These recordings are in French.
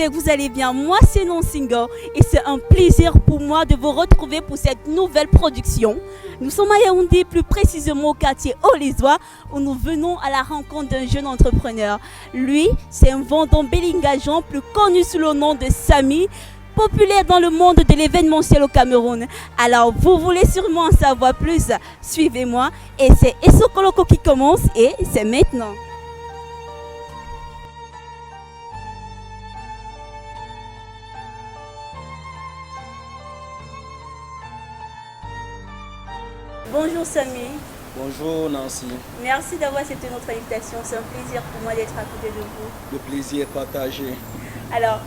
j'espère que vous allez bien. Moi, c'est Nonsingo et c'est un plaisir pour moi de vous retrouver pour cette nouvelle production. Nous sommes à Yaoundé, plus précisément au quartier Olisois, où nous venons à la rencontre d'un jeune entrepreneur. Lui, c'est un vendeur Belingajan, plus connu sous le nom de Samy, populaire dans le monde de l'événementiel au Cameroun. Alors, vous voulez sûrement en savoir plus? Suivez-moi et c'est Essokoloko qui commence et c'est maintenant. Bonjour Samy. Bonjour Nancy. Merci d'avoir accepté notre invitation. C'est un plaisir pour moi d'être à côté de vous. Le plaisir partagé. Alors,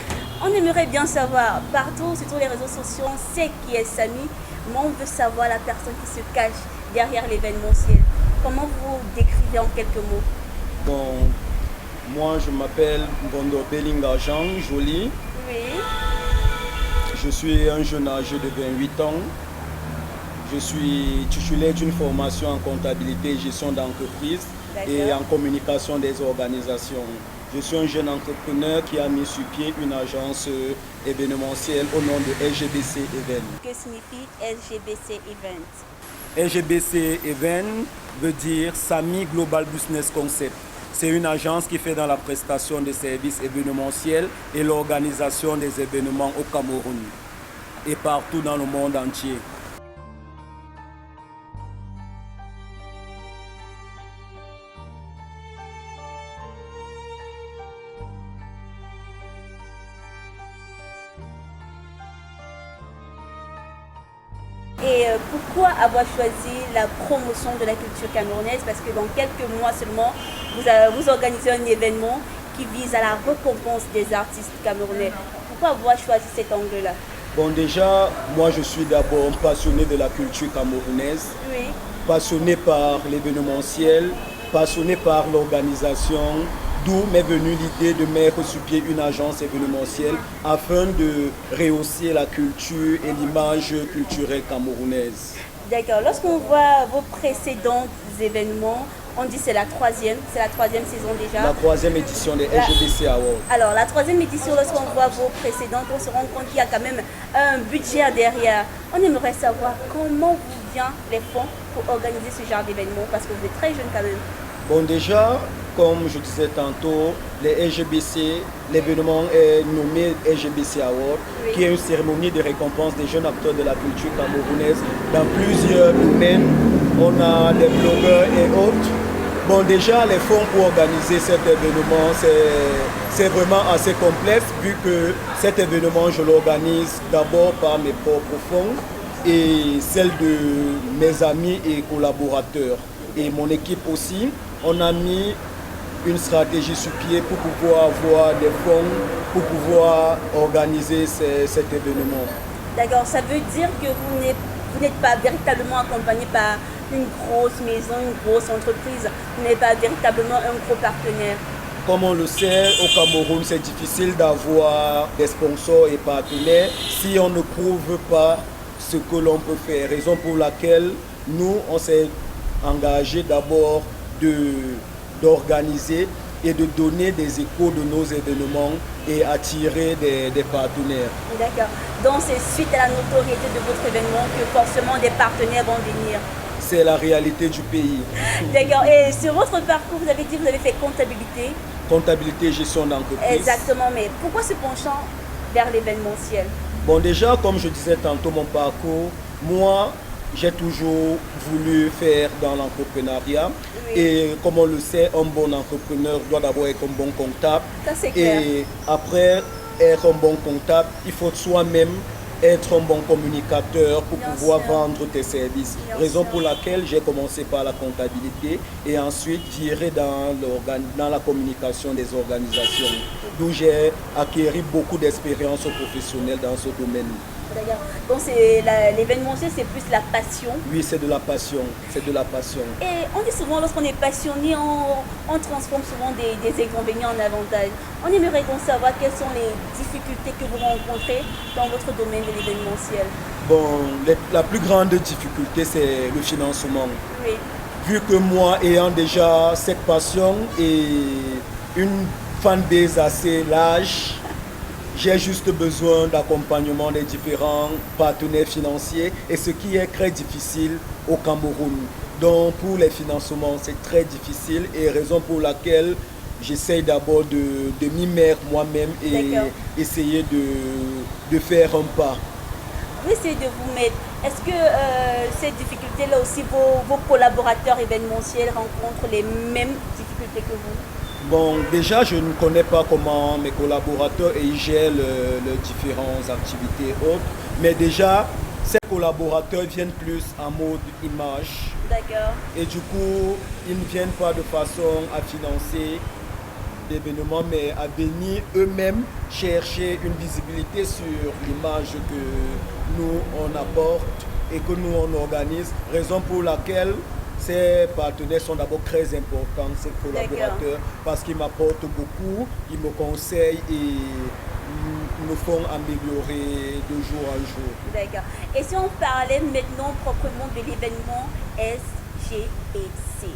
on aimerait bien savoir, partout sur tous les réseaux sociaux, on sait qui est Samy, mais on veut savoir la personne qui se cache derrière l'événementiel. Comment vous décrivez en quelques mots? Bon, moi je m'appelle Bondo Belingajan, joli. Oui. Je suis un jeune âgé de 28 ans. Je suis titulaire d'une formation en comptabilité et gestion d'entreprise et en communication des organisations. Je suis un jeune entrepreneur qui a mis sur pied une agence événementielle au nom de LGBC Event. Que signifie LGBC Event? LGBC Event veut dire Samy Global Business Concept. C'est une agence qui fait dans la prestation de services événementiels et l'organisation des événements au Cameroun et partout dans le monde entier. Et pourquoi avoir choisi la promotion de la culture camerounaise? Parce que dans quelques mois seulement, vous organisez un événement qui vise à la récompense des artistes camerounais. Pourquoi avoir choisi cet angle-là? Bon, déjà, moi je suis d'abord passionné de la culture camerounaise, Oui. passionné par l'événementiel, passionné par l'organisation, d'où m'est venue l'idée de mettre sur pied une agence événementielle afin de rehausser la culture et l'image culturelle camerounaise. D'accord. Lorsqu'on voit vos précédents événements, on dit que c'est la troisième saison déjà. La troisième édition des LGBC Awards. Alors, la troisième édition, lorsqu'on voit vos précédentes, on se rend compte qu'il y a quand même un budget derrière. On aimerait savoir comment vous vient les fonds pour organiser ce genre d'événement, parce que vous êtes très jeune quand même. Bon, déjà, comme je disais tantôt, les LGBC, l'événement est nommé LGBC Award, Oui. qui est une cérémonie de récompense des jeunes acteurs de la culture camerounaise dans plusieurs domaines. On a des blogueurs et autres. Bon, déjà, les fonds pour organiser cet événement, c'est vraiment assez complexe, vu que cet événement, je l'organise d'abord par mes propres fonds et celles de mes amis et collaborateurs. Et mon équipe aussi, on a mis une stratégie sur pied pour pouvoir avoir des fonds, pour pouvoir organiser cet événement. D'accord, ça veut dire que vous n'êtes pas véritablement accompagné par une grosse maison, une grosse entreprise, vous n'êtes pas véritablement un gros partenaire. Comme on le sait, au Cameroun, c'est difficile d'avoir des sponsors et partenaires si on ne prouve pas ce que l'on peut faire. Raison pour laquelle nous, on s'est engagé d'abord d'organiser et de donner des échos de nos événements et attirer des partenaires. D'accord. Donc c'est suite à la notoriété de votre événement que forcément des partenaires vont venir. C'est la réalité du pays. D'accord. Et sur votre parcours, vous avez dit que vous avez fait comptabilité. Comptabilité et gestion d'entreprise. Exactement. Mais pourquoi se penchant vers l'événementiel? Bon, déjà, comme je disais tantôt, mon parcours, moi, j'ai toujours voulu faire dans l'entrepreneuriat. Oui. Et comme on le sait, un bon entrepreneur doit d'abord être un bon comptable. Ça, c'est clair. Et après être un bon comptable, il faut soi-même être un bon communicateur pour Bien pouvoir sûr. vendre tes services. Bien Raison sûr. pour laquelle j'ai commencé par la comptabilité et ensuite viré dans la communication des organisations, d'où j'ai acquis beaucoup d'expérience professionnelle dans ce domaine. D'accord. Donc l'événementiel, c'est plus la passion. Oui, c'est de la passion, c'est de la passion. Et on dit souvent, lorsqu'on est passionné, on transforme souvent des inconvénients en avantages. On aimerait donc savoir quelles sont les difficultés que vous rencontrez dans votre domaine de l'événementiel. Bon, la plus grande difficulté, c'est le financement. Oui. Vu que moi, ayant déjà cette passion et une fanbase assez large, J'ai juste besoin d'accompagnement des différents partenaires financiers et ce qui est très difficile au Cameroun. Donc pour les financements, c'est très difficile et raison pour laquelle j'essaye d'abord de m'y mettre moi-même et essayer de faire un pas. Vous essayez de vous mettre. Est-ce que ces difficultés-là aussi, vos collaborateurs événementiels rencontrent les mêmes difficultés que vous? Bon, déjà, je ne connais pas comment mes collaborateurs ils gèrent leurs différentes activités et autres, mais déjà, ces collaborateurs viennent plus en mode image. D'accord. Et du coup, ils ne viennent pas de façon à financer d'événements, mais à venir eux-mêmes chercher une visibilité sur l'image que nous, on apporte et que nous, on organise, raison pour laquelle ces partenaires sont d'abord très importants, ces collaborateurs, parce qu'ils m'apportent beaucoup, ils me conseillent et nous font améliorer de jour en jour. D'accord. Et si on parlait maintenant proprement de l'événement SGPC,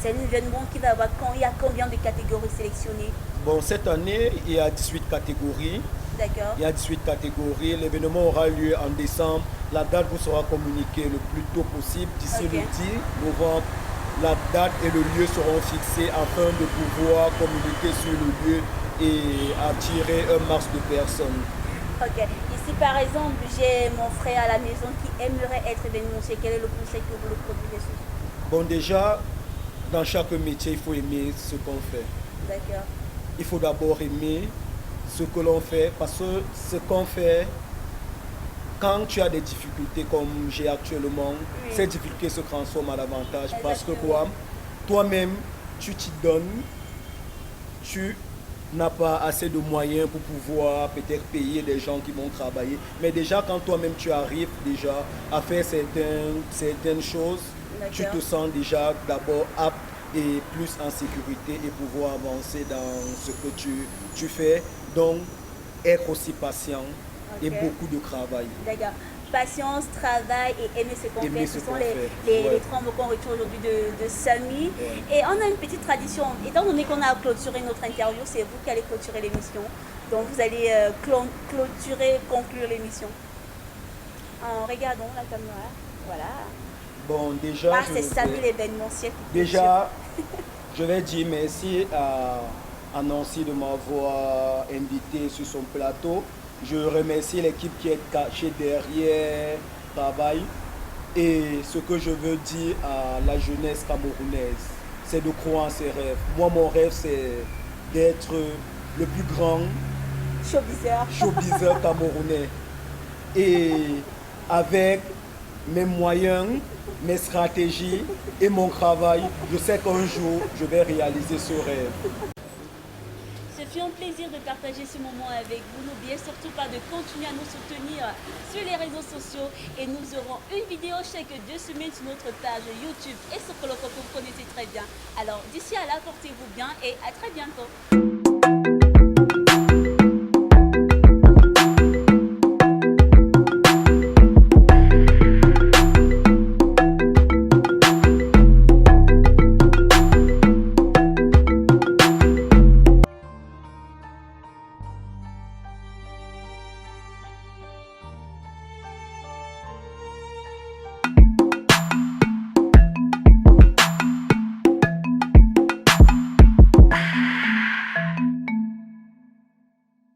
c'est un événement qui va avoir il y a combien de catégories sélectionnées? Bon, cette année, il y a 18 catégories. D'accord. Il y a 18 catégories. L'événement aura lieu en décembre. La date vous sera communiquée le plus tôt possible. D'ici le 10 novembre, la date et le lieu seront fixés afin de pouvoir communiquer sur le lieu et attirer un max de personnes. Ok. Ici, par exemple, j'ai mon frère à la maison qui aimerait être événementier. Quel est le conseil que vous le produisez? Bon, déjà, dans chaque métier, il faut aimer ce qu'on fait. D'accord. Il faut d'abord aimer ce que l'on fait, parce que ce qu'on fait, quand tu as des difficultés comme j'ai actuellement, ces difficultés se transforment en avantage. Parce que quoi, toi-même, tu t'y donnes, tu n'as pas assez de moyens pour pouvoir peut-être payer des gens qui vont travailler. Mais déjà, quand toi-même tu arrives déjà à faire certaines choses, tu te sens déjà d'abord apte et plus en sécurité et pouvoir avancer dans ce que tu fais. Donc, être aussi patient et beaucoup de travail. D'accord. Patience, travail et aimer ce qu'on fait. Ce sont les trois mots qu'on retrouve aujourd'hui de Samy. Et on a une petite tradition. Étant donné qu'on a clôturé notre interview, c'est vous qui allez clôturer l'émission. Donc, vous allez conclure l'émission. En regardant la caméra. Voilà. Bon, déjà, c'est Samy l'événementiel. Déjà, je vais dire merci à Nancy de m'avoir invité sur son plateau. Je remercie l'équipe qui est cachée derrière le travail. Et ce que je veux dire à la jeunesse camerounaise, c'est de croire en ses rêves. Moi, mon rêve, c'est d'être le plus grand showbizer camerounais. Et avec mes moyens, mes stratégies et mon travail, je sais qu'un jour, je vais réaliser ce rêve. Ce fut un plaisir de partager ce moment avec vous. N'oubliez surtout pas de continuer à nous soutenir sur les réseaux sociaux et nous aurons une vidéo chaque 2 semaines sur notre page YouTube et sur Koloko que vous connaissez très bien. Alors d'ici à là, portez-vous bien et à très bientôt.